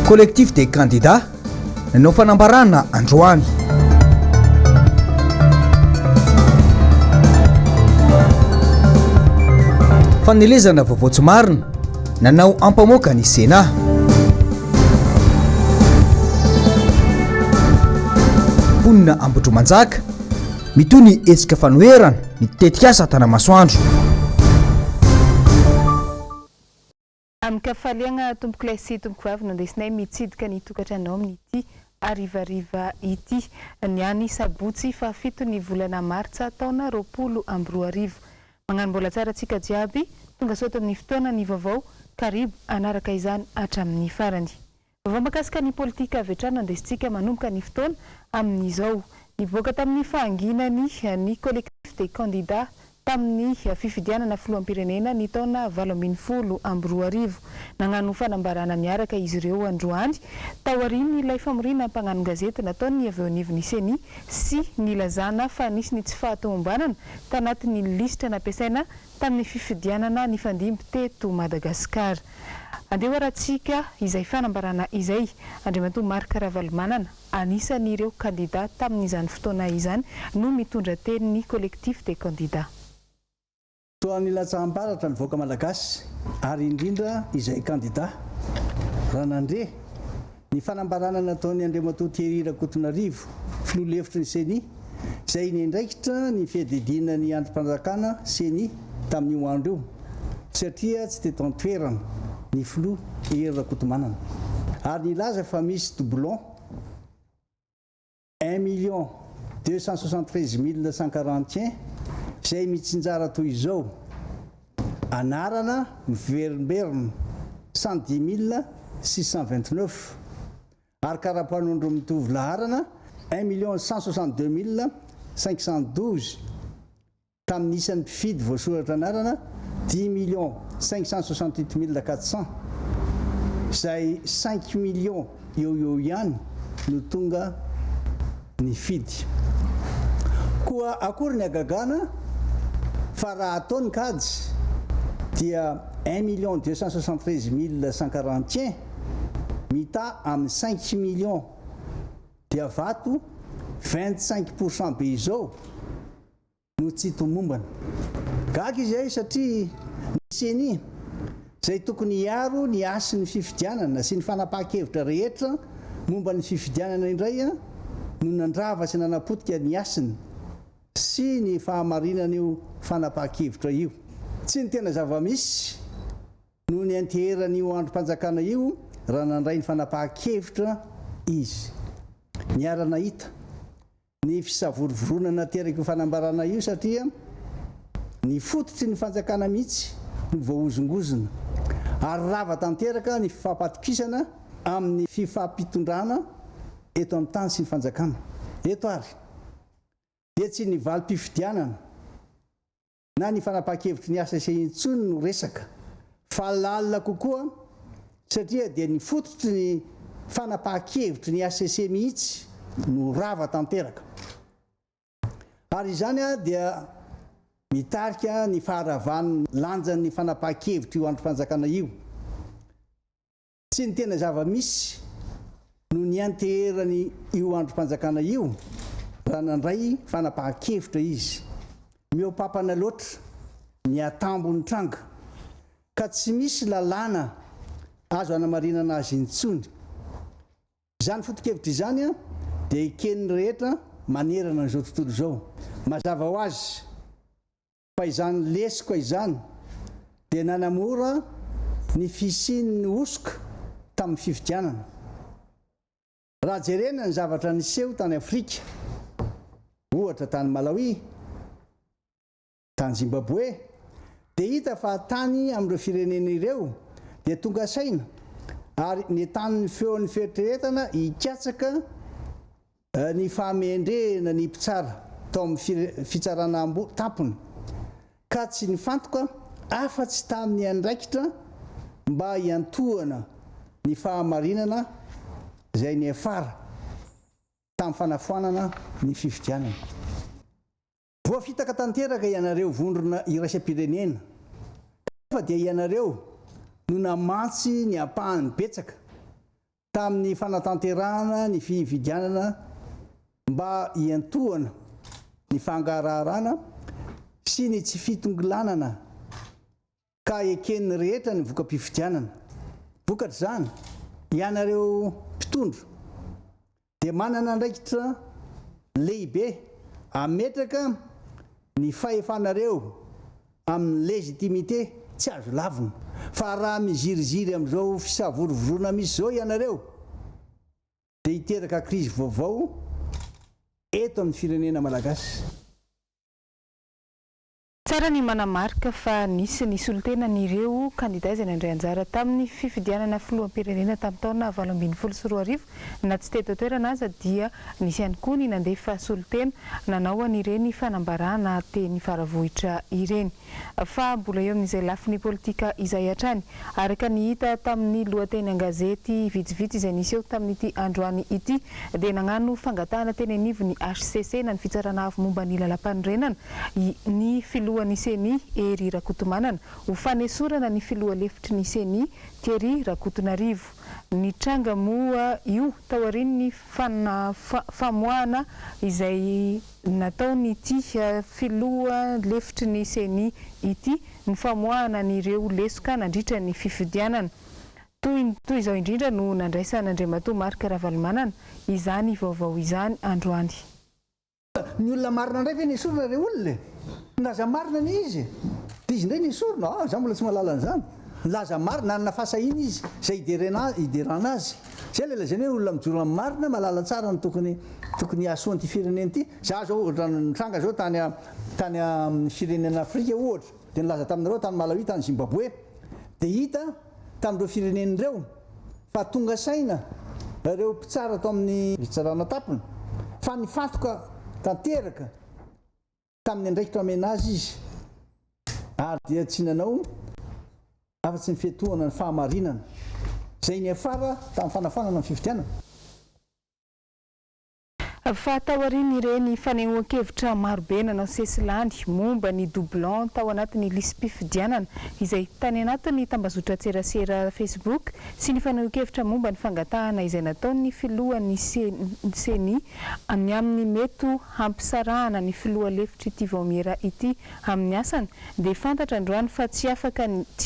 collectif des candidats nanao fanambarana androany. Fanelezana vaovao tsy marina nanao ampamoaka ny Sénat. Ponina ambotro manjaka mitony hetsika fanoherana ny tetikasa Tanamasoandro. Amika faliagna tompoko lay sy tompoko vavy nandesinay mitsidika ny tokantranao amin'ity arivariva ity. Niany Sabotsy fa 7 ny volana Martsa taona 2024. Magnano mbola tsara tsika jiaby, tonga soto amin'ny fotoana ny vaovao karibu anaraka izany hatramin'ny farany. Vaovao makasika ny politika avetrana andesitsika manomboka ny fotoana amin'izao. Nivoaka tamin'ny fahanginany ny collectif des candidats tamin'ny fifidianana filoham-pirenena ny taona 2024. Nagnano fanambarana niaraka izy ireo androany tao aoriany ilay famorina mpagnano gazety nataony avy eo anivon'ny CENI sy nilazana fa nisy ny tsy fahatombanana tanatin'ny lisitra nampiasaina tamin'ny fifidianana ny fandimby teto Madagasikara. Andeha hoaratsika izay fanambarana izay Andriamatoa Marc Ravalomanana anisan'ireo kandidat tamin'izany fotoana izany no mitondra teny ny collectif des candidats. Toan'ny latsambaratra mivoaka malagasy ary indrindra izay candidat ranandre ny fanambarana nataony Andriamatoa Thierry Rakotonarivo filoha lefitry ny CENI izay nindraikitra ny fiadidina ny androm-panjakana CENI tamin'io andro io satria tsy tetantoerana ny filoha Thierry Rakotomanana ary nilaza fa misy doublon 1 273 141 izay mitsinjara toy izao anarana miverimberina 110 629 ary karapanondro mitovy laharana 1 162 512 tamin'ny isan'ny mpifidy voasoratra anarana 10 568 400 izay 5 millions eo ihany no tonga ny fidy. Koa akory ny agagana fa raha ataony kajy dia 1 273 141 mita amin'ny 5 millions dia vato 25% be izao no tsy tomombana. Gaga izay satria ny CENI izay tokony hiaro ny asin'ny fifidianana sy ny fanapahan-kevitra rehetra momba ny fifidianana indray no nandrava sy nanapotika ny asiny sy ny fahamarinana io fanapahan-kevitra io. Tsy ny tena zava-misy no ny anteheran'io androm-panjakana io raha nandray ny fanapahan-kevitra izy. Niarana hita ny fisavorovoronana teraka fanambarana io satria ny fototry ny fanjakana mihitsy no voaozongozona ary rava tanteraka ny fifampatokisana amin'ny fifampitondrana eto amin'ny tany sy ny fanjakana. Eto ary dia tsy ny valim-pifidianana na ny fanapahan-kevitry ny asa intsony no resaka fa lalina kokoa satria dia ny fototry ny fanapahan-kevitry ny ACC mihitsy no rava tanteraka. Ary izany dia mitarika ny faharavan'ny lanjan'ny fanapahan-kevitra io androm-panjakana io. Tsy ny tena zava-misy no ny anteherany io androm-panjakana io raha nandray fanapahan-kevitra izy. Miopapana loatra ny atambony tranga ka tsy misy lalàna azo anamarinana azy intsony. Izany foto-kevitra izany dia iken'ny rehetra manerana n'izao tontolo izao. Mazava ho azy fa izany lesiko izany dia nanamora ny fisian'ny osoka tamin'ny fifidianana. Raha jerena ny zavatra niseho tany Afrika, ohatra tany Malawi, tany Zimbabwe, dia hita fa tany amin'ireo firenena ireo dia tonga saina ary ny tanin'ny feon'ny fieritreretana hikatsaka ny fahamendrena ny mpitsara tao amin'ny fitsarana tampony ka tsy nifantoka afa-tsy tamin'ny andraikitra mba hiantohana ny fahamarinana izay ny afara tamin'ny fanafoanana ny fifidianana. Voafitaka tanteraka ianareo vondrona iraisam-pirenena fa dia ianareo no namantsy ny ampahany betsaka tamin'ny fanatanterahana ny fividianana mba hiantohana ny fangararana sy ny tsy fitongolanana ka eken'ny rehetra ny voka-pifidianana. Vokatra zany ianareo mpitondro dia manana ndraikitra lehibe ametraka ny fahefanareo amin'ny legitimité tsy azo lavina. Fa raha miziriziry amin'izao fisavorovorona misy zao ianareo dia hiteraka krizy vaovao eto amin'ny firenena malagasy. Tsara ny manamarika fa nisy ny solotenan'ireo kandida izay nandray anjara tamin'ny fifidianana filoham-pirenena tamin'ny taona 2024 na tsy teto toerana aza dia nisy ihany koa ny nandefa solotena nanao an'ireny fanambarana teny faravohitra ireny. Fa mbola eo amin'izay lafiny politika izay hatrany araka ny hita tamin'ny lohateny an-gazety vitsivitsy izay nisy eo tamin'ity androany ity dia nagnano fangatahana teny anivo ny HCC na ny fitsarana avy momba ny lalam-panorenana ny filoha ny seni Ery Rakotomanana ho fanesorana ny filoha lefitry ny seni Thierry Rakotonarivo. Ny tranga moa io tao aorian'ny famoahana izay nataony ity filoha lefitry ny seni ity ny famoahana n'ireo lesoka nandritra ny fifidianana. Toy izao indrindra no nandraisana Andriamatoa Marc Ravalomanana izany vaovao izany androany. Ny olona marina ndray ve nisorona re olona laza marina ny izy dia izy ndray nisorona za mbola tsy mahalala an'izany. Laza marina nanana fahasahina izy zay hiderana azy zay le lazany hoe olona mijoro amin'ny marina malala tsara ny tokony asoan'ity firenena ity. Za zao ohatra nitranga zao tany amin'ny firenena Afrika ohatra dia nilaza taminareo tany Malawi tany Zimbabwe dia hita tamin'ireo firenen'ireo fa tonga saina ireo mpitsara atao amin'ny fitsarana tapony fa nifatoka tanteraka tamin'ny andraikitra amena azy izy ary dia tsy nanao afa-tsy ny fiatohana ny fahamarinana zay ny afara tamin'ny fanafanana ny fifidianana. Fa tao aoriana ireny fanehoan-kevitra marobe nanao Sesilandy momba ny doublon tao anatin'ny lisam-pifidianana izay tany anatin'ny tambazotra tserasera Facebook sy ny fanehoan-kevitra momba ny fangatahana izay nataon'ny filohan'ny seni any amin'ny meto hampisarahana ny filoha lefitry ity vaomiera ity amin'ny asany dia fantatra androany fa tsy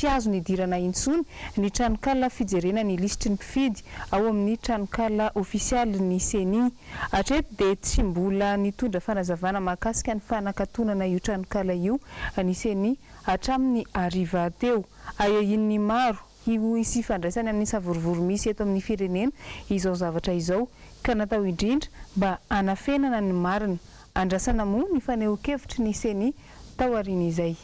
azo nidirana intsony ny tranokala fijerena ny lisitry ny mpifidy ao amin'ny tranokala ofisialy ny seni. Hatreto dia tsy mbola nitondra fanazavana mahakasika ny fanakatonana io tranokala io aniseny hatramin'ny ariva teo. Ahiahin'ny maro io isy fandraisany amin'ny savorovoro misy eto amin'ny firenena izao zavatra izao ka natao indrindra mba anafenana ny marina. Andrasana moa ny fanehoan-kevitry ny seni tao aoriana izay.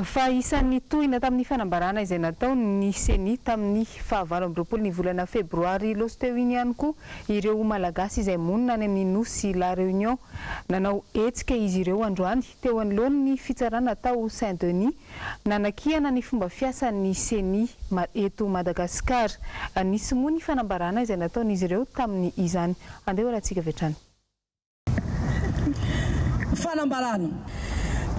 Fa isan'ny tohina tamin'ny fanambarana izay natao ny seni tamin'ny 29 ny volana febroary loso teo iny ihany koa ireo malagasy izay monina any amin'ny nosy La Réunion nanao hetsika izy ireo androany teo anoloany ny fitsarana tao Saint-Denis nanakihana ny fomba fiasan'ny seni eto Madagasikara. Nisy moa ny fanambarana izay nataon'izy ireo tamin'ny izany. Andeha rahantsika vetrany. Fanambarana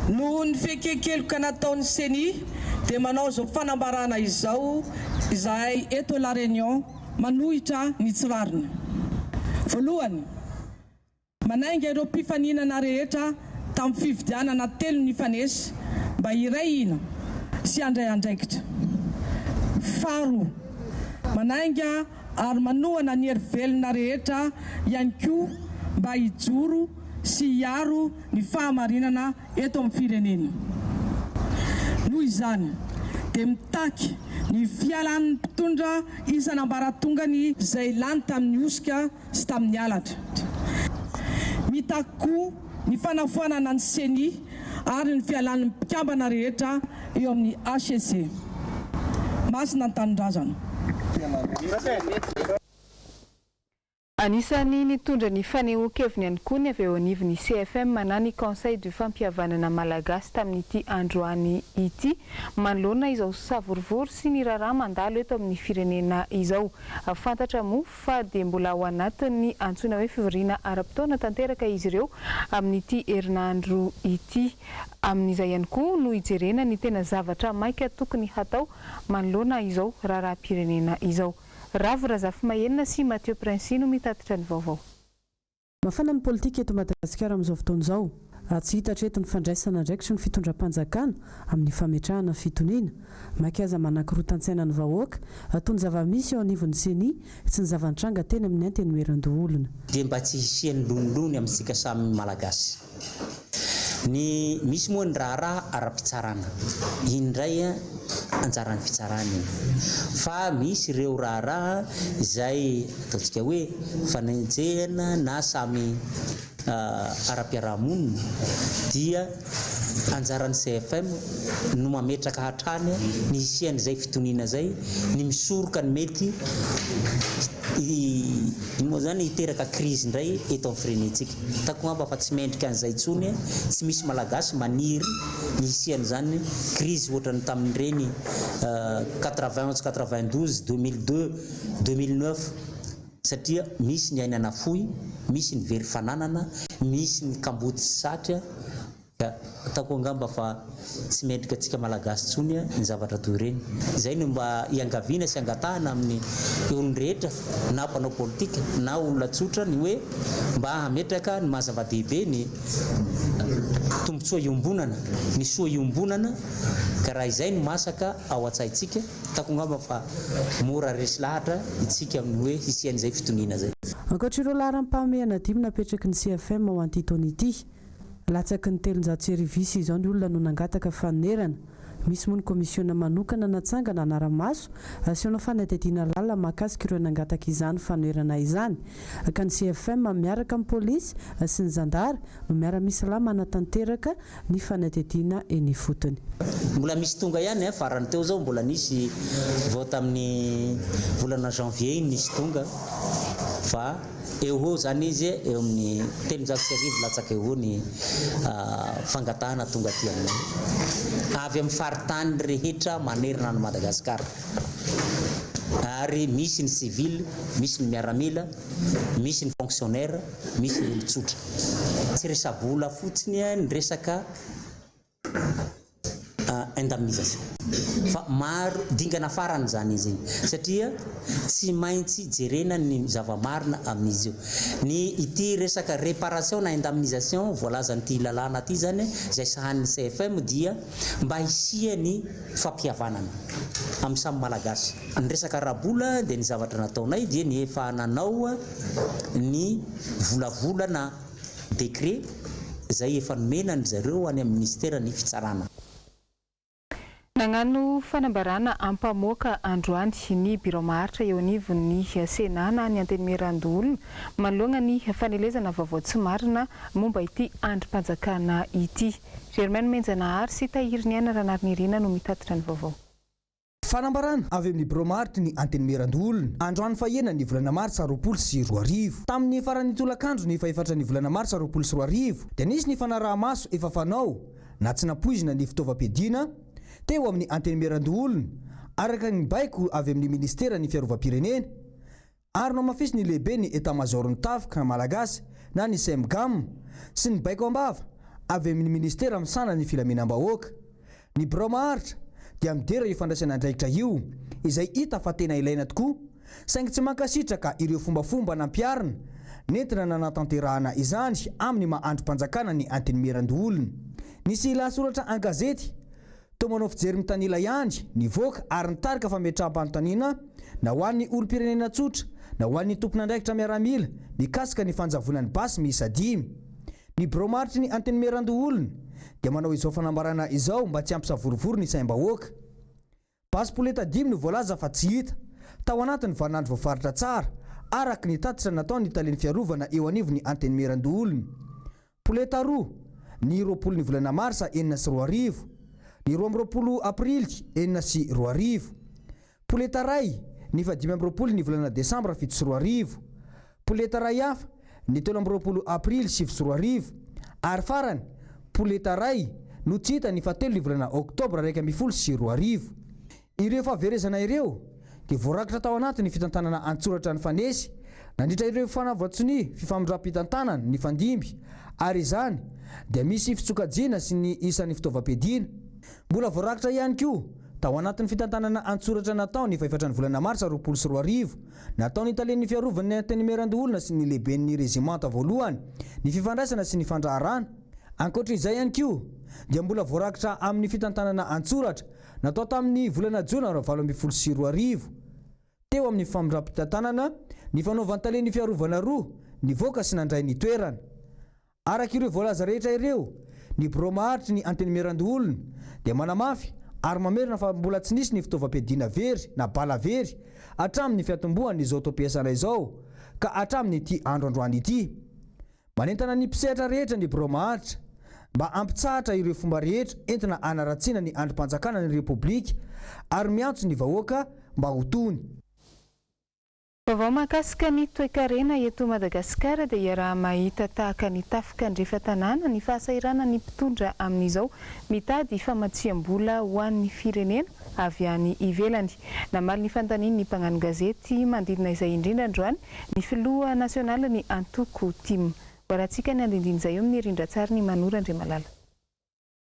noho ny fekekeloka nataon'ny seni dia manao zao fanambarana izao izay eto La Réunion manohitra ny tsirarina. Voalohany, manainga ireo mpifaninana rehetra tamin'ny fifidianana telo ny fanesy mba iray ina sy andray andraikitra. Faharoa, manainga ary manohana ny hery-velona rehetra ihany koa mba hijoro sy hiaro ny fahamarinana eto amin'ny firenena. Noho izany dia mitaky ny fialan'ny mpitondra isan'ambaratongany izay lany tamin'ny osika sy tamin'ny alatra. Mitaky koa ny fanafoanana ny seni ary ny fialan'ny mpikambana rehetra eo amin'ny HCC. Masina ny tanindrazana. Anisany nitondra ny fanehoan-keviny ihany koa ny avy eo anivon'ny CFM na ny Conseil du fampihavanana malagasy tamin'ity androany ity manoloana izao savorivory sy ny raharaha mandalo eto amin'ny firenena izao. Fantatra moa fa dia mbola ao anatin'ny antsoina hoe fivoriana ara-potoana tanteraka izy ireo amin'ity herinandro ity. Amin'izay ihany koa no hijerena ny tena zavatra maika tokony hatao manoloana izao raharaham-pirenena izao. Ravo Razafy Mahenina sy Mathieu Prince no mitatitra ny vaovao. Mafana ny politika eto Madagasikara amin'izao fotoana izao. Tsy hita hatreto ny fandraisana ndraiky sy ny fitondram-panjakana amin'ny fametrahana fitoniana. Makaza manankiroa tantsaina ny vahoaka, toy ny zava-misy eo anivon'ny seni sy ny zava-nitranga teny amin'ny antenimieran-doholona. Dia mba tsy hisian'ny lonilony amintsika samy malagasy. Ny misy moa ny raharaha ara-pitsarana. Indray anjaran'ny fitsarana fa misy ireo raharaha izay ataontsika hoe fanenjehana na samy ara-piarahamonina dia anjaran'ny CFM no mametraka hatrany ny hisian'izay fitoniana zay ny misoroka ny mety moa zany hiteraka crise indray eto amin'ny firenentsika. Tako ngamba fa tsy mendrika an'izay tsony tsy misy malagasy maniry ny hisian'izany crise ohatrany tamin'ireny 91 92 2002 2009 satria misy ny ainana fohy, misy ny very fananana, misy ny kamboty sy satria. Tako ngamba fa tsy mendrika antsika malagasy tsony ny zavatra toy ireny. Izay no mba iangaviana sy angatahana amin'ny olon-drehetra na mpanao politika na olona tsotra ny hoe mba hametraka ny mahazava-dehibe ny tombotsoa iombonana, ny soa iombonana, ka raha izay no masaka ao an-tsaintsika. Tako ngamba fa mora resy lahatra itsika amin'ny hoe hisian'izay fitoniana zay. Ankoatr'ireo laharam-pahamehana dimy napetraky ny CFM ao an'ity taona ity. Latsaky ny 300 izao ny olona no nangataka fanerana. Misy moa ny komisiona manokana natsangana anara-maso aseona fanadihadiana lalina mahakasika ireo nangataka izany fanerana izany. Ka ny CFM miaraka amin'ny polisy sy ny zandara no miara-misy lahy manatanteraka ny fanadihadiana eny fotony. Mbola misy tonga ihany farany teo zao mbola nisy vao tamin'ny volana janvier nisy tonga fa eo zany izy eo amin'ny 300 latsaka eo ny fangatahana tonga aty aminay avy amin'ny faritany rehetra manerana ny Madagasikara. Ary misy ny civil, misy ny miaramila, misy ny fonctionnaire, misy ny olon-tsotra. Tsy resabola fotsiny ny resaka indemnisation fa maro dingana farany zany izy satria tsy maintsy jerena ny zava-marina amin'izy io. Ny ity resaka réparation na indemnisation voalazan'ity lalàna ity zany izay sahan'ny CFM dia mba hisia ny fampihavanana amin'ny samy malagasy. Ny resaka rabola dia ny zavatra nataonay dia ny efa nanao ny volavola na décret izay efa nomena ny zareo any amin'ny ministera ny fitsarana. Nagnano fanambarana ampamoaka androany ny biro maharitra eo anivon'ny senana ny antenimieran-doholona manoloana ny fanelezana vaovao tsy marina momba ity androm-panjakana ity. Germaine Menjanahary sy Tahiriny Ana Ranarynirina no mitatitra ny vaovao. Fanambarana avy amin'ny biro maharitra ny antenimieran-doholona androany fahena ny volana Martsa 2024. Tamin'ny faran'ny tolakandro ny faefatra ny volana Martsa 2024 dia nisy ny fanaraha-maso efa fanao na tsy napoizina ny fitaovam-piadiana teo amin'ny antenimieran-doholona araka ny baiko avy amin'ny ministera ny fiarovam-pirenena ary no mafisy ny lehibe ny état-major ny tafika malagasy na ny semgam sy ny baiko ambava avy amin'ny ministera misana ny filaminam-bahoaka. Ny biro maharitra dia midera io fandraisana andraikitra io izay hita fa tena ilaina tokoa saingy tsy mankasitraka ireo fombafomba nampiarina nentina nanatanterahana izany amin'ny mahandrom-panjakana ny antenimieran-doholona. Nisy lahatsoratra an-gazety tomanao fijery mitanila ihany nivoaka ary nitarika fametraham-panontaniana na ho an'ny olom-pirenena tsotra na ho an'ny tompon'andraikitra miaramila mikasika ny fanjavonan'ny basy miisa 5. Ny biro maharitra ny antenimieran-doholona dia manao izao fanambarana izao mba tsy ampisavorivory ny saim-bahoaka. Basy poleta 5 no voalaza fa tsy hita tao anatin'ny varanandro voafaritra tsara araka ny tatitra nataony talian'ny fiarovana eo anivon'ny antenimieran-doholona. Poleta 2 ny 20 ny volana Marsa 4 ny 12 aprily 4 poleta ray ny 20 ny volana Desambra 7. poleta ray hafa ny 17 aprily 2024 ary farany poleta ray no tsy hita ny fahatelo ny volana oktobra 2024. Ireo fahaverezana ireo dia voarakitra tao anatin'ny fitantanana antsoratra ny fanesy nandritra ireo fanavatsony fifamindram-pitantanana ny fandimby ary izany dia misy fitsokajiana sy ny isan'ny fitaovam-piadiana. Mbola voarakitra ihany koa tao anatin'ny fitantanana antsoratra nataony fa efatra ny volana marsa 2024 nataony italen'ny fiarovany antenemeran'olona sy ny lehiben'ny rezimanta voalohany ny fifandraisana sy ny fandraharana. Ankoatra izay ihany koa dia mbola voarakitra amin'ny fitantanana antsoratra natao tamin'ny volana jona 2024 teo amin'ny famindram-pitantanana ny fanaovan'ny talen'ny fiarovana roa nivoaka sy nandray ny toerana. Araka ireo voalaza rehetra ireo ny bromaharitry ny antenemeran'olona dia manamafy ary mamerina fa mbola tsy nisy ny fitaovam-piadiana very na bala very hatramin'ny fiatombohan'ny izao toam-piasana izao ka hatramin'ny ity andro androany ity. Manentana ny mpisehatra rehetra ny bromaharitra mba ampitsahatra ireo fomba rehetra entina anaratsiana ny androm-panjakana ny repoblika ary miantso ny vahoaka mba ho tony. Vaovao mahakasika ny toe-karena eto Madagasikara dia iaraha mahita tahaka ny tafika andrefa-tanàna ny fahasairana ny mpitondra amin'izao mitady famatsiam-bola ho an'ny firenena avy any ivelany. Namaly ny fanontaniany ny mpagnano gazety manodidina izay indrindra androany ny filoha nasionaly ny Antoko Tim. Horantsika ny andindiny izay eo amin'ny rindran-tsary ny Manora Andriamalala.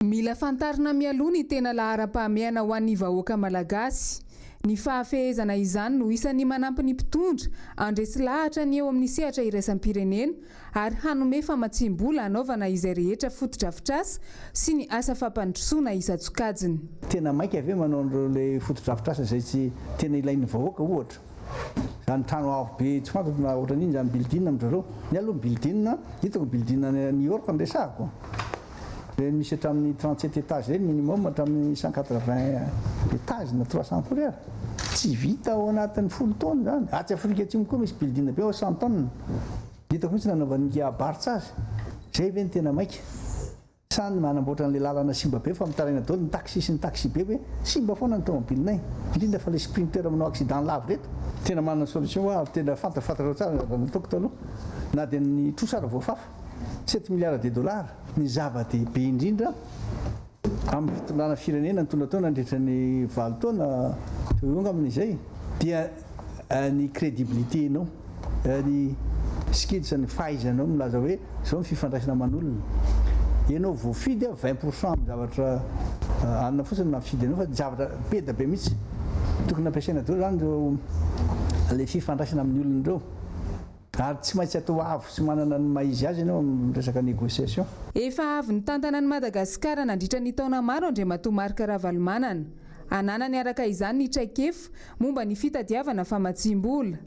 Mila fantarina mialoha ny tena lahara-pahamehana ho an'ny vahoaka malagasy. Ny fahafehezana izany no isan'ny manampy ny mpitondra andresy lahatra ny eo amin'ny sehatra iraisam-pirenena ary hanome famatsiam-bola anaovana izay rehetra foto-drafitrasa sy ny asa fampandrosoana isan-tsokajiny. Tena maika avy manao le foto-drafitrasa izay tsy tena ilain'ny vahoaka ohatra. Zany trano avo be tsy fantatra na ohatra n'iny zany bildina amin'izareo. Ny aloha bildina, hitako bildina New York andresahako. Misy hatramin'ny 37 étages zay minimum hatramin'ny 180 étages na 300 pourrière. Tsy vita ao anatin'ny 10 taona zany. Aty Afrika Atsimo koa misy bildina be ao 100 taona. Hitako mihitsy nanaovan'ny Martsa azy. Zay ve ny tena maika. Sany manamboatra an'ilay lalana simba be fa mitaraina daholo ny taxi sy ny taxi be hoe simba foana ny tomobilinay. Indrindra fa le sprinter manao accident lavo reto. Tena manana solution hoe tena fantatrao tsara nataoko taloha. Na dia ny trosara voafafa 7 milliards de dollars ny zava-dehibe indrindra amin'ny fitondràna firenena ny tondrataona nandritra ny 20 taona eo amin'izay dia ny crédibilité anao ny skills ny fahaizanao milaza hoe zao ny fifandraisana aman'olona. Ianao voafidy 20% amin'ny zavatra anona fotsiny nafidy anao fa zavatra be da be mihitsy tokony ampiasaina daholo zany zao le fifandraisana amin'ny olona ireo. Ary tsy maintsy atao avo sy manana ny maizy azy ianao amin'ny resaka négociation. Efa avy ny tantanan'i Madagasikara nandritra ny taona maro Andriamatoa Marika Ravalomanana. Ananany araka izany ny traikefa momba ny fitadiavana famatsiam-bola.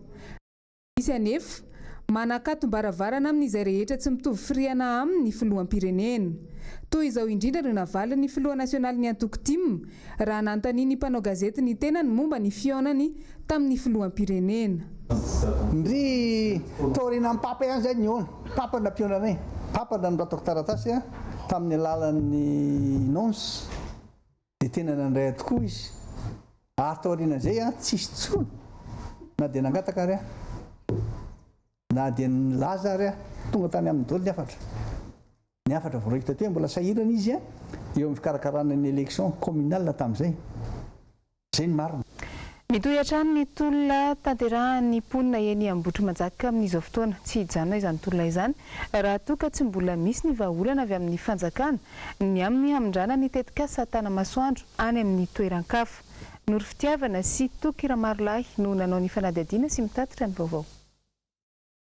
Misy anefa manakatom-baravarana amin'izay rehetra tsy mitovy firiana aminy ny filoham-pirenena. Toy izao indrindra no navaly ny filoha nasionaly ny Antoko Tim raha nanontaniany mpanao gazety ny tenany momba ny fionany tamin'ny filoham-pirenena. Ndry taorina amin'ny papa ihany zay ny ona. Papa nampionanay. Papa nanoratako taratasy tamin'ny alalan'ny nonce. Dia tena nandray tokoa izy. Ary taorina zay tsisy tsony. Na dia nangataka ary na dia nilaza ary tonga tany amin'ny daholo ny afatra voaraikitra teo mbola sahirana izy eo amin'ny fikarakarana ny élection communale tamin'izay. Zay ny marina. Mitohatra ny tolona tanterahan'ny mponina eny Ambotrimanjaka amin'izao fotoana tsy hijanona izany tolona izany raha toa ka tsy mbola misy ny vahaolana avy amin'ny fanjakana ny amin'ny hamindrana ny tetikasa Tanamasoandro any amin'ny toeran-kafa. Nory fitiavana sy Toky Ramarolahy no nanao ny fanadihadiana sy mitatitra ny vaovao.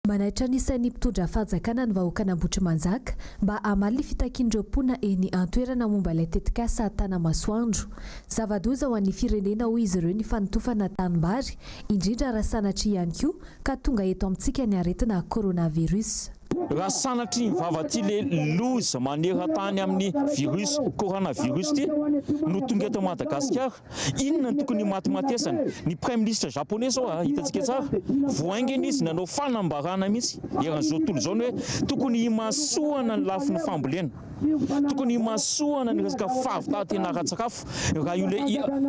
Manaitra n'isan'ny mpitondra fanjakana ny vahoaka Ambotrimanjaka mba hamaly ny fitakian'ireo mponina eny an-toerana momba ilay tetikasa Tanamasoandro. Zava-doza ho an'ny firenena hoy izy ireo ny fanotofana tanimbary indrindra raha sanatry ihany koa ka tonga eto amintsika ny aretina coronavirus. Raha sanatry ny vavaty le loza maneran-tany amin'ny virus coronavirus ty no tonga eto Madagasikara, inona ny tokony matimatesana? Ny Prime Ministre japonais zao hitantsika tsara voaingany izy nanao fanambarana mihitsy eran'izao tontolo izao hoe tokony himasoana ny lafin'ny fambolena. tokony masoana ny resaka favitahantena ara-tsakafo raha io le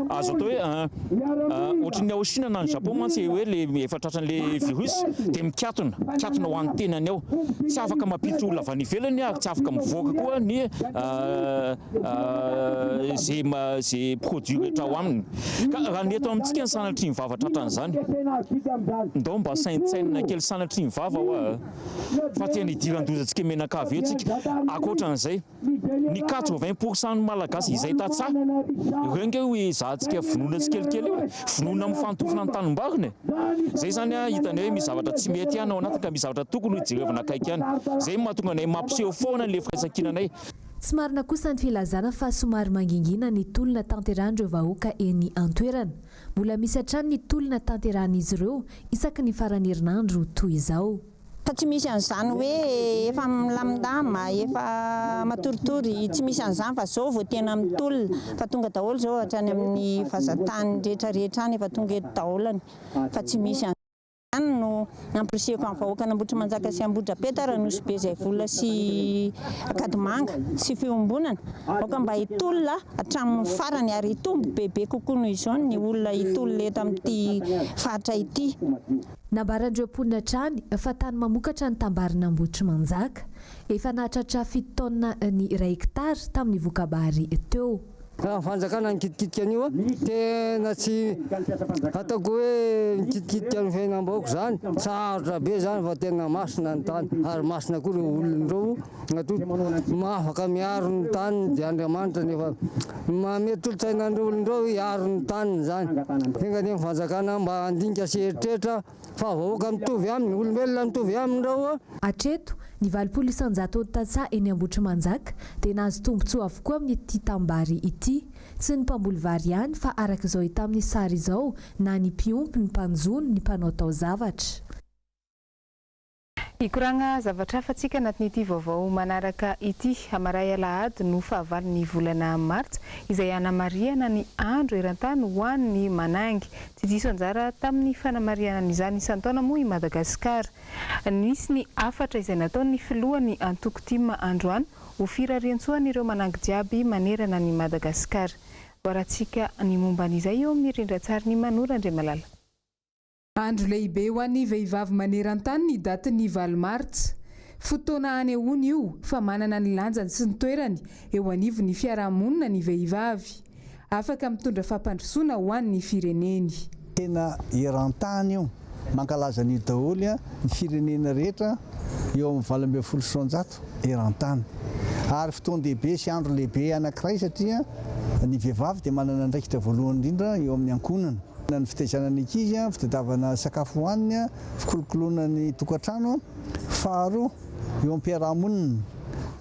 azo atao hoe ohatrany Aochine na ny Japon mantsy hoe le efa tratran'le virus dia mikatona ho an'ny tenany ao, tsy afaka mampiditra olona avy any ivelany ary tsy afaka mivoaka koa ny zay produit rehetra ao aminy. Ka raha ny eto amintsika ny sanatry ny vava tratran'izany, ndao mba saintsainina kely sanatry ny vava hoa fa tena idiran-dozantsika menakavy eo tsika. Ankoatran'izay ny 80% ny malagasy izay tatsa renge hoe zahantsika vonoina tsikelikely io, vonoina mifantofona ny tanimbariny. Zay zany hitany hoe misy zavatra tsy mety ihany ao anatiny ka misy zavatra tokony hojerevana akaiky ihany. Zay mahatonga anay mampiseho foana le firaisan-kinanay. Tsy marina kosa ny filazana fa somary mangingina ny tolona tanterahan'ireo vahoaka eny an-toerana. Mbola misy hatrany ny tolona tanterahan'izy ireo isaky ny farany herinandro toy izao. Fa tsy misy an'izany hoe efa milamindama, efa matoritory, tsy misy an'izany fa zao vao tena mitolona fa tonga daholo zao hatrany amin'ny fazatany rehetrarehetra any efa tonga eto daholo fa tsy misy an'izany no nampirisihako amin'ny vahoaka Ambotra Manjaka sy Ambodrapetara nosy be izay vola sy Akadimanga sy fiombonana aoka mba hitolona hatramin'ny farany ary hitombo bebe kokoa noho izao ny olona hitolona eto amin'ity faritra ity. Nambaran'ireo mponina trany fa tany mamokatra ny tambarina Ambotra Manjaka efa nahatratra 7 taona ny 1 hektara tamin'ny vokabary teo. Raha fanjakana ny kitikitika an'io tena tsy ataoko hoe nikitikitika ny fiainam-bahoaka zany, sarotra be zany fa tena masina ny tany ary masina koa ireo olon'ireo atoto mahafaka miaro ny tany dia Andriamanitra nefa mety tolotsainan'ireo olon'ireo hiaro ny tany zany. Tenga ny fanjakana mba handinika sy heritreritra fa vahoaka mitovy aminy, olombelona mitovy amin'ireo. Hatreto ny 80% tatsa eny Ambotra Manjaka dia nahazo tombotsoa avokoa amin'ity tambary ity. Tsy ny mpamboly vary ihany fa araka izao hita amin'ny sary izao na ny mpiompy, ny mpanjono, ny mpanao taozavatra. Ikoragna zavatra hafatsika anatin'ity vaovao manaraka ity. Hamaray alahady no fahavalon'ny volana Martsa izay hanamariana ny andro eran-tany ho an'ny manangy. Tsy diso anjara tamin'ny fanamariana izany isan-taona moa i Madagasikara. Nisy ny afatra izay nataon'ny filohan'ny Antoko-Tima androany ho firariantsoan'ireo manangy jiaby manerana ny Madagasikara. Voaratsika ny momban'izay eo amin'ny rindran-tsary ny Manora Andriamalala. Andro lehibe ho an'ny vehivavy maneran-tany ny datin'ny valo Martsa. Fotoana anehoany io fa manana ny lanjany sy ny toerany eo anivon'ny fiarahamonina ny vehivavy. Afaka mitondra fampandrosoana ho an'ny fireneny. Tena eran-tany io mankalaza ny daholo ny firenena rehetra eo amin'ny 20% eran-tany. Ary fotoana lehibe sy andro lehibe anankiray satria ny vehivavy dia manana andraikitra voalohany indrindra eo amin'ny ankonana. Ny fitaizana ny ankizy, fitadiavana sakafo hohaniny, fikolokoloana ny tokantrano, faharoa eo am-piarahamonina.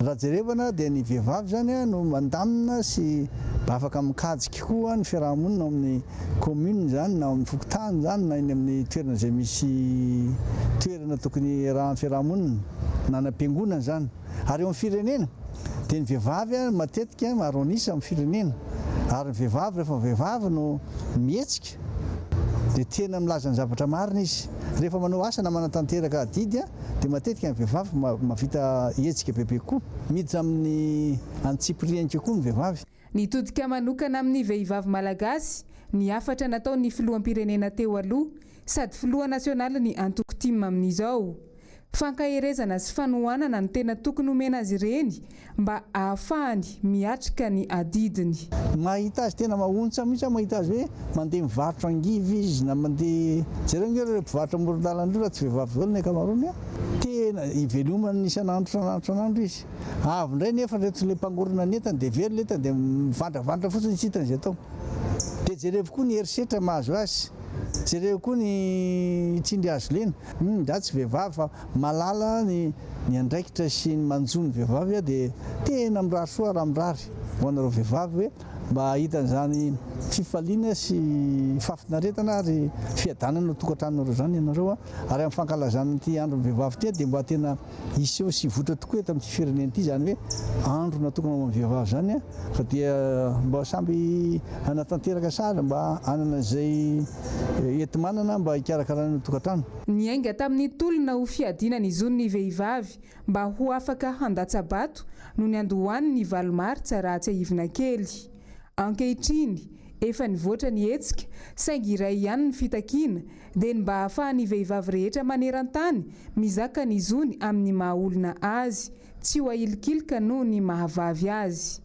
Raha jerevana dia ny vehivavy zany no mandamina sy mba afaka mikajika koa ny fiarahamonina amin'ny commune zany na amin'ny fokotany zany na eny amin'ny toerana izay misy toerana tokony raha fiarahamonina na nam-piangonana zany. Ary eo amin'ny firenena dia ny vehivavy matetika maronisa amin'ny firenena. Ary ny vehivavy rehefa vehivavy no mihetsika dia tena milaza ny zavatra marina izy. Rehefa manao asa na manatanteraka adidy dia matetika ny vehivavy mavita hetsika bebe koa. Miditra amin'ny antsiprienika koa ny vehivavy. Nitodika manokana amin'ny vehivavy malagasy ny afatra nataon'ny filoham-pirenena teo aloha sady filoha nasionaly ny Antoko-Tima amin'izao. Fankaherezana sy fanohanana ny tena tokony omena azy ireny mba ahafahany miatrika ny adidiny. Mahita azy tena mahontsa mihitsy mahita azy hoe mandeha mivarotra angivy izy na mandeha jereo mpivarotra amoron-dalana raha tsy vehivavy zao ny ankamaroany tena ivelomany isan'andro izy. Avy indray nefa reto le mpangorona ny entany dia very letany dia mivandravandra fotsiny tsy hitany izay atao. Dia jerevo koa ny herisetra mahazo azy. Jereo koa ny tsindry azo lena. Da tsy vehivavy fa malala ny andraikitra sy ny manjo ny vehivavy dia tena mirary soa raha mirary ho anareo vehivavy hoe mba hitan'izany fifaliana sy fafinaretana ary fiadanana no tokantranonareo zany ianareo. Ary amin'ny fankalazana ity andro ny vehivavy ity dia mba tena iseho sy votra tokoa eto amin'ity firenena ity zany hoe andro natokana ho an'ny vehivavy zany fa dia mba samby hanatanteraka sara mba hanana izay enti-manana mba hikarakarana ny tokantrano. Niainga tamin'ny tolona ho fiadinany izony ny vehivavy vehivavy mba ho afaka handatsabato no ny andohaniny Martsa raha tsy ahivina kely. Ankehitriny efa nivoatra ny hetsika saingy iray ihany ny fitakiana dia mba hahafahan'ny vehivavy rehetra maneran-tany mizaka ny zony amin'ny mahaolona azy, tsy ho ahilikilika noho ny mahavavy azy.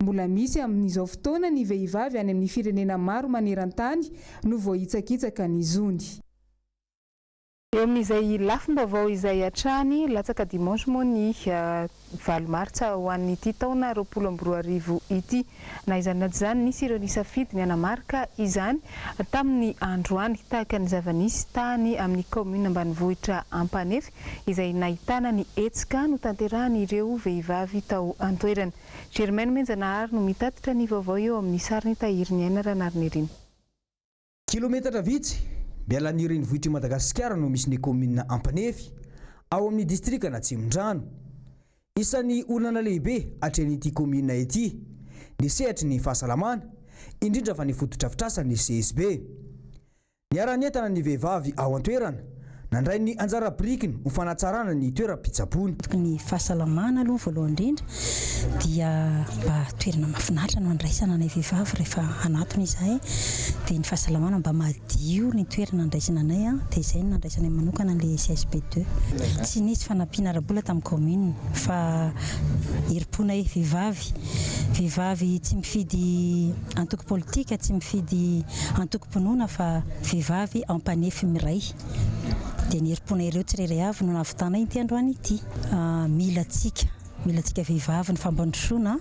Mbola misy amin'izao fotoana ny vehivavy any amin'ny firenena maro maneran-tany no voahitsakitsaka ny zony. Eo amin'izay lafim-baovao izay hatrany latsaka dimanche moa ny Martsa ho an'ity taona 2024 ity. Na izany zany nisy ireo nisafidy ny hanamarika izany tamin'ny androany tahaka ny zava-nisy tany amin'ny commune ambanivohitra Ampanefy izay nahitana ny hetsika no tanterahan'ireo vehivavy tao an-toerana. Germaine Menjanahary no mitatitra ny vaovao eo amin'ny sariny Tahiriny Aina Ranariny. Kilometatra vitsy mialan'ny renivohitr'i Madagasikara no misy ny commune Ampanefy ao amin'ny distrikta Natsimondrano. Isan'ny olana lehibe atrehan'ity commune ity ny sehatry ny fahasalamana indrindra fa ny foto-drafitrasa ny CSB. Niara-nientana ny vehivavy ao an-toerana nandray ny anjara birikiny ho fanatsarana ny toeram-pitsaboana. Ny fahasalamana aloha voalohany indrindra dia mba toerana mahafinaritra no andraisana ny vehivavy rehefa anatony izahay, dia ny fahasalamana mba madio ny toerana andraisana anay dia izay no nandraisana manokana an'ilay CSB2. Tsy nisy fanampiana ara-bola tamin'ny commune fa herim-pona vehivavy tsy mifidy antoko politika, tsy mifidy antoko-pinoana fa vehivavy Ampanefy miray. Dia ny herim-pona ireo tsirairay avy no nahavitana ity androany ity. Mila tsika vehivavy ny fampandrosoana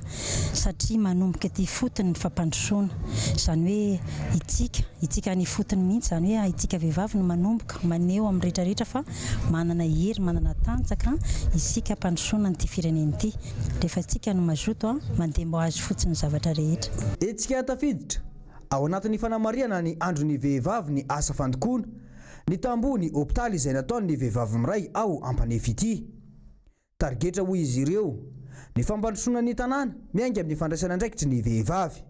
satria manomboka ity fotony ny fampandrosoana. Izany hoe itsika ny fotony mihitsy, izany hoe itsika vehivavy no manomboka maneho amin'ny rehetrarehetra fa manana hery, manana tanjaka isika mpandrosoana n'ity firenena ity. Rehefa itsika no mazoto mandembo azy fotsiny zavatra rehetra. Etsika tafiditra ao anatin'ny fanamariana ny andron'ny vehivavy ny asa fandokoana ny tamboho ny hôpitaly izay nataon'ny vehivavy miray ao Ampanefy ity. Targetra ho izy ireo ny fampandrosoana ny tanàna miainga amin'ny fandraisana andraikitry ny vehivavy.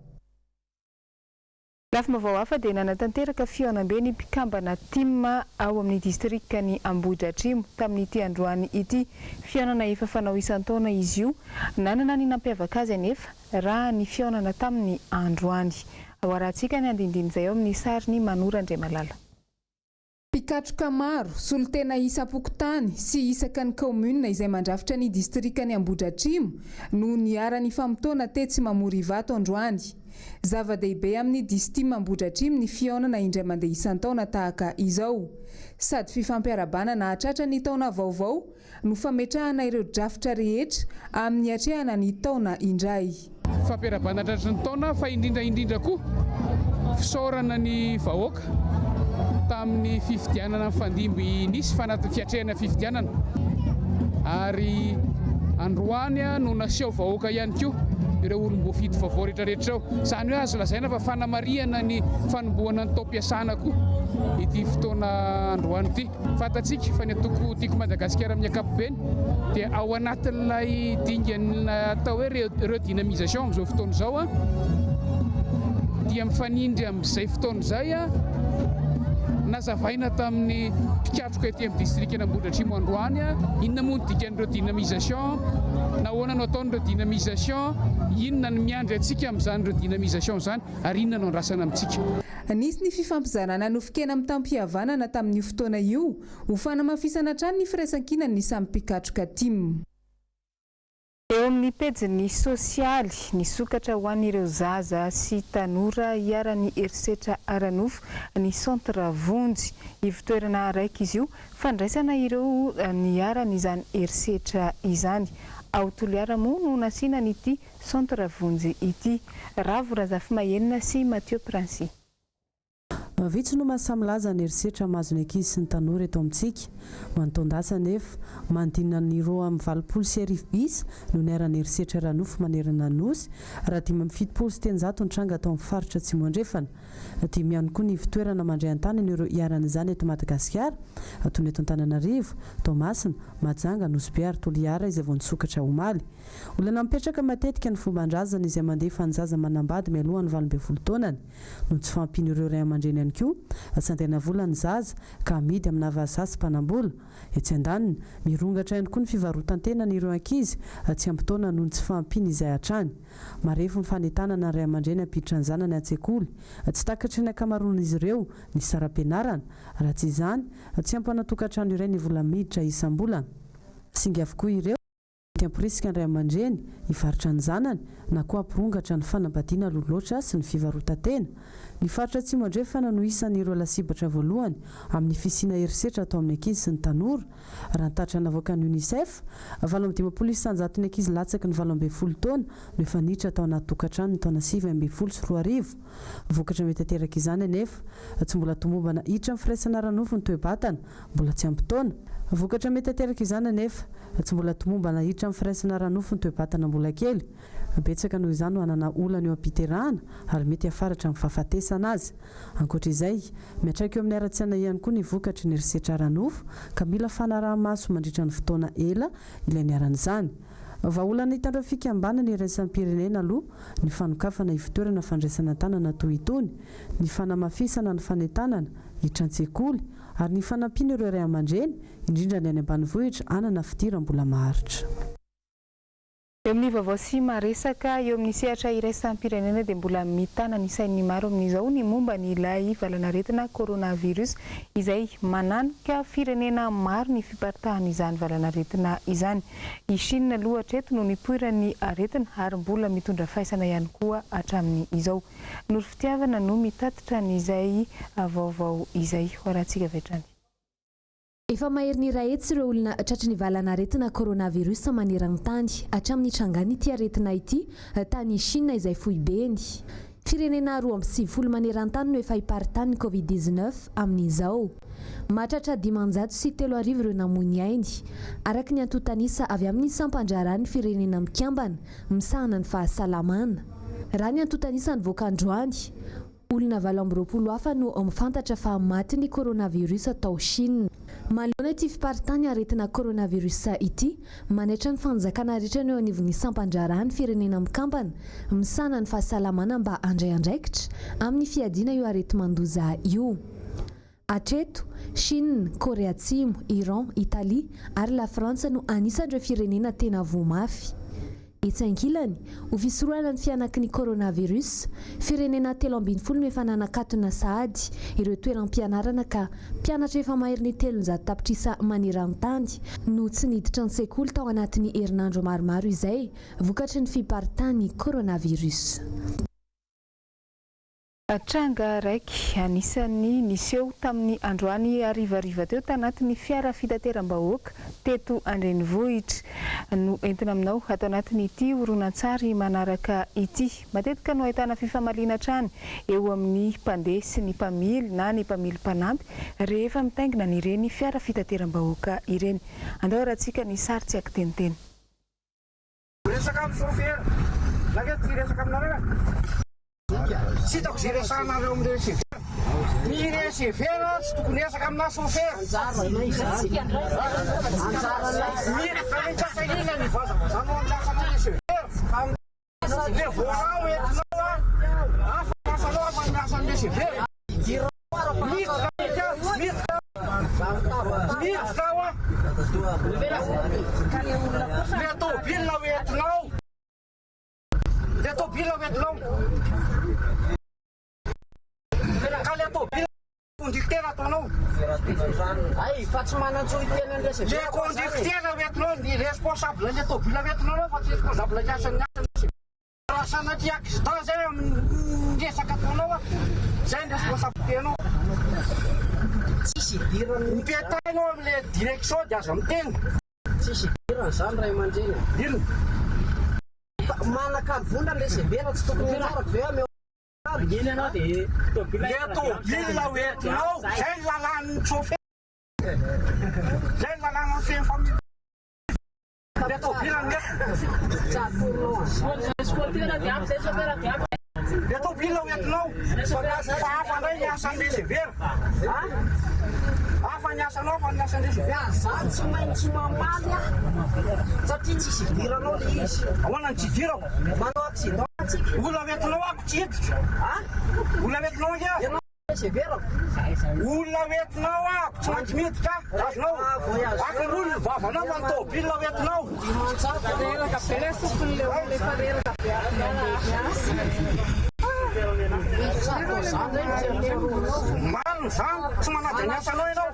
Lafim-baovao hafa dia nanatanteraka fihaonam-be ny mpikambana timma ao amin'ny distrikany Ambohidratrimo tamin'ity androany ity. Fihaonana efa fanao isan-taona izy io, nanana ny nampiavaka azy anefa raha ny fihaonana tamin'ny androany. Ao arahantsika ny andindin'izay ao amin'ny sariny Manora Andriamalala. Pikatroka maro, solotena isam-pokotany sy isaka ny commune izay mandrafitra ny distrikany Ambohidratrimo no niara-ny famotoana tetsy Mamory Vato androany. Zava-dehibe amin'ny distima Ambohidratrimo ny fihaonana indray mandeha isan-taona tahaka izao. Sady fifampiarabana na hatratra ny taona vaovao no fametrahana ireo drafitra rehetra amin'ny hatrehana ny taona indray. Fampiarabana hatratra ny taona fa indrindra koa fisaorana ny vahoaka tamin'ny fifidianana fandimby nisy fiatrehana fifidianana ary androany no naseho vahoaka ihany koa ireo olom-boafidy vaovao rehetrarehetra ao. Izany hoe azo lazaina fa fanamariana ny fanombohana ny tao-piasana koa ity fotoana androany ity. Fantatsika fa ny atoko tiako Madagasikara amin'ny ankapobeny dia ao anatin'ilay dingana atao hoe redynamisation amin'izao fotoana izao dia mifanindry amin'izay fotoana izay nazavaina tamin'ny mpikatroka ety amin'ny distrikana Ambohidratrimo androany inona moa no dikan'ireo dynamisation, nahoana no ataon'ireo dynamisation, inona no miandry antsika amin'izany ireo dynamisation izany ary inona no andrasana amintsika. Nisy ny fifampizarana nofikena amin'ny tampihavanana tamin'ny fotoana io ho fanamafisana hatrany ny firaisan-kinany ny samy mpikatroka tim. Eo amin'ny pejiny sosialy ny sokatra ho an'ireo zaza sy tanora hiara-ny herisetra Aranofo ny centre Vonjy ivitoerana araiky izy io fandraisana ireo niara-ny izany herisetra izany. Ao Toliara moa no nasiana n'ity centre Vonjy ity. Ravo Razafy Mahenina sy Mathieu Princy. Vitsy no mahasamilaza ny herisetra amazony ankizy sy ny tanora eto amintsika. Manontondasa nefa mandinina ny roa amin'ny 20 bis no niara-ny herisetra Ranofo manerana nosy raha 570 sy 100 ny tranga atao amin'ny faritra Atsimo andrefana. Dimy ihany koa ny fitoerana mandray an-tany ireo iaran'izany eto Madagasikara toy ny eto Antananarivo, Toamasina, Mahajanga, Nosy ary Toliara izay vao nisokatra omaly. Olona mipetraka matetika ny fomban-drazana izay mandeha fanjaza manambady mialohan'ny 12 taonany no tsy fampiny ireo ray aman-dreny ihany koa sandena volany zaza ka amidy amina vazazy mpanambola etsy andaniny mirongatra ihany koa ny fivarotantena n'ireo ankizy tsy ampitoana noho ny tsy fahampiany izay hatrany marefo ny fanetanana ray aman-dreny ampiditra ny zanany an-tsekoly tsy takatry ny akamaroan'izy ireo ny saram-pianarana raha tsy izany tsy ampanatokantrano iray ny vola miditra isam-bola singa avokoa ireo ampirisika ny ray aman-dreny hivarotra ny zanany na koa ampirongatra ny fanambadiana loloatra sy ny fivarotantena ny faritra atsimo andrefana no isan'ireo lasibatra voalohany amin'ny fisiana herisetra atao amin'ny ankizy sy ny tanora raha nytatra navoaka ny UNICEF 17 isanjato ny ankizy latsaky ny 12 taona no efa niditra atao anaty tokantrano ny taona 20 sy 4 vokatra mety ateraka izany anefa tsy mbola tomombana hiditra amin'ny firaisana ranofo ny toe-batana mbola tsy ampitaona vokatra mety ateraka izany anefa tsy mbola tomombana hiditra amin'ny firaisana ranofo ny toe-batana mbola kely betsaka noho izany no anana olana eo am-piterahana ary mety afaratra amin'ny fahafatesana azy ankoatra izay miatraika eo amin'ny ara-tsiana ihany koa ny vokatry ny herisetra ranofo ka mila fanaraha-maso mandritra ny fotoana ela ilainy aran'izany vaolana hitandro fikambana ny iraisam-pirenena aloha ny fanokafana ivitoerana fandraisana tanana toy itony ny fanamafisana ny fanetanana hiditra an-tsekoly ary ny fanampiana ireo ray aman-dreny indrindra ny any ambanivohitra anana fidira mbola maharitra eo amin'ny vaovao sy maresaka eo amin'ny sehatra iraisam-pirenena dia mbola mitana ny sain'ny maro amin'izao ny momba ny ilay valanaretina coronavirus izay mananika firenena maro ny fiparitahan' izany valanaretina izany. I Chine aloha hatreto no nipoirany aretina ary mbola mitondra fahaisana ihany koa hatramin'ny izao. Noro fitiavana no mitatitra n'izay vaovao izay hoarantsika vetrany. Efa mahery ny rahetsy ireo olona tratry ny valanaretina coronavirus maneran-tany hatramin'ny trangany ity aretina ity tany Chine izay fohibeny. Firenena 27 maneran-tany no efa hiparitany COVID-19 amin'izao. Mahatratra 503 ireo namony ainy. Araka ny antotanisa avy amin'ny sampandrarany firenena mikambana misahana ny fahasalamana. Raha ny antotanisa ny voakandroany, olona 20 hafa no mifantatra fa maty ny coronavirus atao Chine. Malona ity fiparitany aretina coronavirus ity manaitra ny fanjakana rehetra ny eo anivon'ny sampandrarany firenena mikambana misana ny fahasalamana mba andray andraikitra amin'ny fiadiana io areti-mandoza io. Hatreto, Chine, Korea Atsimo, Iran, Italia ary la Frantsa no anisan'ireo firenena tena voamafy. Etsy ankilany, ho fisorohana ny fianaky ny coronavirus, firenena 17 no efa nanakatona sahady ireo toeram-pianarana ka mpianatra efa mahery ny 300 tapitrisa maneran-tany no tsy niditra ny sekoly tao anatin'ny herinandro maromaro izay vokatry ny fiparitany coronavirus. Tranga raiky anisan'ny niseho tamin'ny androany arivariva teo tanatin'ny fiara fitateram-bahoaka teto Andrenivohitra no entina aminao atao anatin'ny ity horonan-tsary manaraka ity. Matetika no ahitana fifamaliana trany eo amin'ny mpandeha sy ny mpamily na ny mpamily mpanampy rehefa mitaingina n'ireny fiara fitateram-bahoaka ireny. Andao rahantsika ny sary tsy akiteniteny. Resaka amin'ny sofera, lageto resaka aminareo. Sitako zay resanareo amin'ny resevera. Ny resevera tsy tokony resaka amina sofera. Mira fanitsasahina ny vazavazanao amin'ny lasana resevera. Le voarao entinao afasanao amin'ny lasan'ny resevera. Miditra ao le tôbila ho entinao. Le tôbila ho entinao. Ka le tôbila kondukitera ataonao. Ay, fa tsy manan-tsoa itena ny resevera. Le kondukitera ho entinao ny responsable le tôbila ho entinao fa tsy responsable ny asan'ny resevera. Raha sanaty accident zay amin'ny resaka ataonao zay ny responsable tenao. Tsisy idirany mipetainao amin'le direction dia aza miteny. Tsisy idirany zany ray aman-dreny. Ino? Manakalo vola ny resevera tsy tokony anarako ve ame iny anao dia le tôbila ho entinao zay ny lalàn'ny chauffeur. Zay ny lalàn'ny feno famille. Le tôbila ny le tôbila ho entinao fa hafa ndray ny asan'ny resevera. Hafa ny asanao fa ny asan'ny resevera. Zany tsy maintsy mamaly satria tsisy idiranao le izy. Ahoana ny tsy idirako? Manao accident. Olona ho entinao ako tsy hiditra. Olona ho entinao angia. olona oentinao a tsy maintsy miditra azonao akon'olona vavanao fa ny tômôbila oentinao maliny zany tsy manaja ny asanao ianao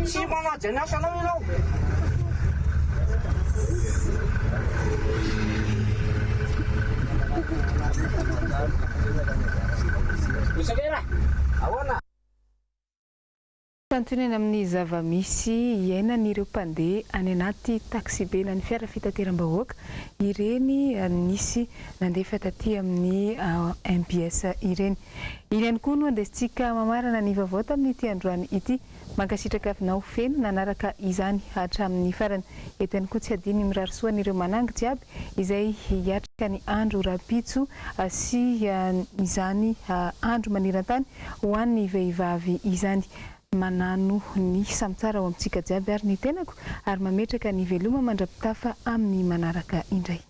tsy manaja ny asanao ianao Tantonena amin'ny zava-misy iainan'ireo mpandeha any anaty taxi be na ny fiara fitateram-bahoaka ireny nisy nandefa taty amin'ny MBS ireny. Iny ihany koa no andesintsika mamarana ny vaovao tamin'ity androany ity mankasitraka avinao feno nanaraka izany hatramin'ny farany. Eto ihany koa tsy adino mirary soan'ireo manangy jiaby izay hiatrika ny andro rapitso sy izany andro maniran-tany ho an'ny vehivavy izany. Manano ny samtsara ao amintsika jiaby ary ny tenako ary mametraka ny veloma mandrapitafa amin'ny manaraka indray.